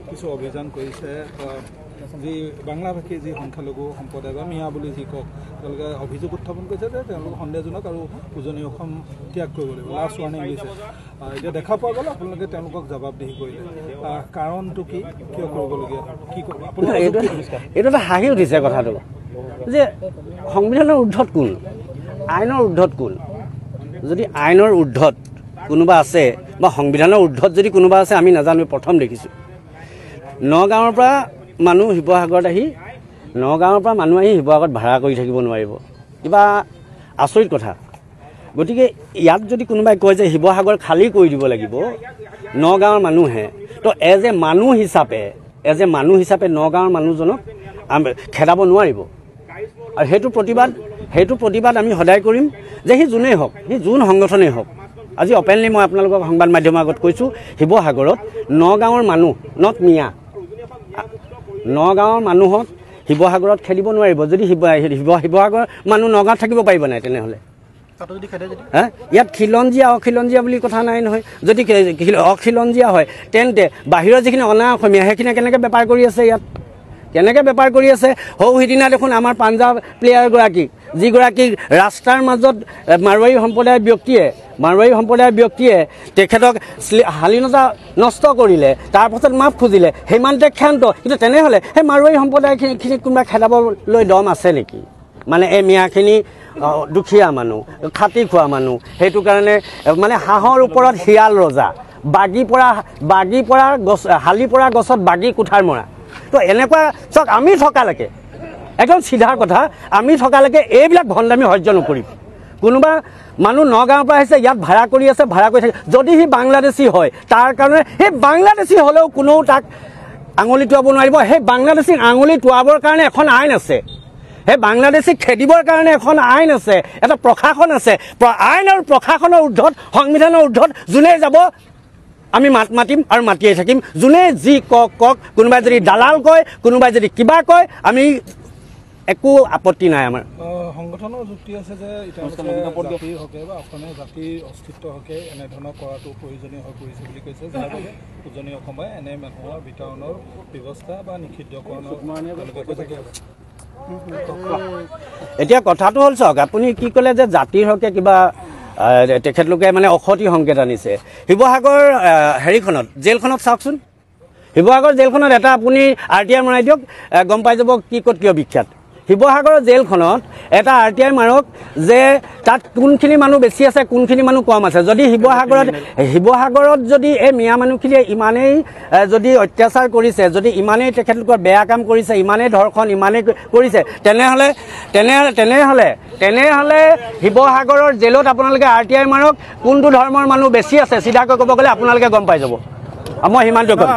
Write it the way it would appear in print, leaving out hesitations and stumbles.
কিছু অভিযান কৰিছে যি বাংলাভাষী যি সংখ্যালঘু সম্প্ৰদায় বা মিয়া বুলি যি কওক তেওঁলোকে অভিযোগ উত্থাপন কৰিছে যে তেওঁলোক সন্দেহজনক আৰু উজনি অসম ত্যাগ কৰিব লাগিব লাষ্ট ৱাৰ্ণিং দিছে এতিয়া দেখা পোৱা গ'ল আপোনালোকে তেওঁলোকক জবাবদিহি কৰিলে কাৰণটো কি কিয় কৰিবলগীয়া কি এইটো এটা হাঁহি উঠিছে কথাটো যে সংবিধানৰ ঊৰ্ধত কোন আইনৰ ঊৰ্ধত কোন যদি আইনৰ ঊৰ্ধত কোনোবা আছে বা সংবিধানৰ ঊৰ্ধত যদি কোনোবা আছে আমি নাজানো প্ৰথম দেখিছোঁ নগাঁৱৰ পৰা মানুহ শিৱসাগৰত আহি শিৱসাগৰত ভাড়া কৰি থাকিব নোৱাৰিব কিবা আচৰিত কথা গতিকে ইয়াত যদি কোনোবাই কয় যে শিৱসাগৰ খালী কৰি দিব লাগিব নগাঁৱৰ মানুহে তো এজ এ মানুহ হিচাপে নগাঁৱৰ মানুহজনক খেদাব নোৱাৰিব আৰু সেইটো প্ৰতিবাদ আমি সদায় কৰিম যে সি যোনেই হওক সি যোন সংগঠনেই হওক আজি অপেনলি মই আপোনালোকক সংবাদ মাধ্যমৰ আগত কৈছোঁ শিৱসাগৰত নগাঁৱৰ মানুহ নট মিয়া নগাঁৱৰ মানুহক শিৱসাগৰত খেদিব নোৱাৰিব যদি শিৱসাগৰৰ মানুহ নগাঁৱত থাকিব পাৰিব নাই তেনেহ'লে ইয়াত খিলঞ্জীয়া অখিলঞ্জীয়া বুলি কথা নাই নহয় যদি অখিলঞ্জীয়া হয় তেন্তে বাহিৰৰ যিখিনি অনা অসমীয়া সেইখিনি কেনেকৈ বেপাৰ কৰি আছে ইয়াত সৌ সিদিনা দেখোন আমাৰ পাঞ্জাৱ প্লেয়াৰগৰাকীক যিগৰাকীক ৰাস্তাৰ মাজত মাৰোৱাৰী সম্প্ৰদায়ৰ ব্যক্তিয়ে তেখেতক শালীনতা নষ্ট কৰিলে তাৰপাছত মাফ খুজিলে সিমানতে ক্ষান্ত কিন্তু তেনেহ'লে সেই মাৰোৱাৰী সম্প্ৰদায়খিনিক কোনোবা খেদাবলৈ দম আছে নেকি মানে এই মিয়াখিনি দুখীয়া মানুহ খাটি খোৱা মানুহ সেইটো কাৰণে মানে হাঁহৰ ওপৰত শিয়াল ৰজা বাগি পৰা গছ হালি পৰা গছত বাগি কুঠাৰ মৰা তো এনেকুৱা চাওক আমি থকালৈকে একদম চিধাৰ কথা আমি থকালৈকে এইবিলাক ভণ্ডামি সহ্য নকৰিম কোনোবা মানুহ নগাঁৱৰ পৰা আহিছে ইয়াত ভাড়া কৰি থাকে যদি সি বাংলাদেশী হয় তাৰ কাৰণে সেই বাংলাদেশী হ'লেও কোনেও তাক আঙুলি টুৱাব নোৱাৰিব সেই বাংলাদেশীক আঙুলি টুৱাবৰ কাৰণে এখন আইন আছে সেই বাংলাদেশীক খেদিবৰ কাৰণে এখন আইন আছে এটা প্ৰশাসন আছে আইন আৰু প্ৰশাসনৰ ঊৰ্ধত সংবিধানৰ ঊৰ্ধত যোনে যাব আমি মাতিম আৰু মাতিয়ে থাকিম যোনে যি কওক কোনোবাই যদি দালাল কয় কোনোবাই যদি কিবা কয় আমি একো আপত্তি নাই আমাৰ সংগঠনৰ যুক্তি আছে যে জাতিৰ হকে বা অসমীয়া জাতিৰ অস্তিত্ব হকে এনেধৰণৰ কৰাটো প্ৰয়োজনীয় হৈ পৰিছে বুলি কৈছে যাৰ বাবে উজনি অসমে এনে মানুহৰ বিতৰণৰ ব্যৱস্থা বা নিষিদ্ধকৰণৰ এতিয়া কথাটো হ'ল চাওক আপুনি কি ক'লে যে জাতিৰ হকে কিবা তেখেতলোকে মানে অসতি সংকেত আনিছে শিৱসাগৰ হেৰিখনত জেলখনত চাওকচোন শিৱসাগৰ জেলখনত এটা আপুনি RTI মৰাই দিয়ক গম পাই যাব কি ক'ত কিয় বিখ্যাত শিৱসাগৰৰ জেলখনত এটা RTI মাৰক যে তাত কোনখিনি মানুহ বেছি আছে কোনখিনি মানুহ কম আছে যদি শিৱসাগৰত যদি এই মিয়া মানুহখিনিয়ে ইমানেই যদি অত্যাচাৰ কৰিছে যদি ইমানেই তেখেতলোকৰ বেয়া কাম কৰিছে ইমানেই ধৰ্ষণ ইমানেই কৰিছে তেনেহ'লে শিৱসাগৰৰ জেলত আপোনালোকে RTI মাৰক কোনটো ধৰ্মৰ মানুহ বেছি আছে চিধাকৈ ক'ব গ'লে আপোনালোকে গম পাই যাব মই সিমানটো ক'ম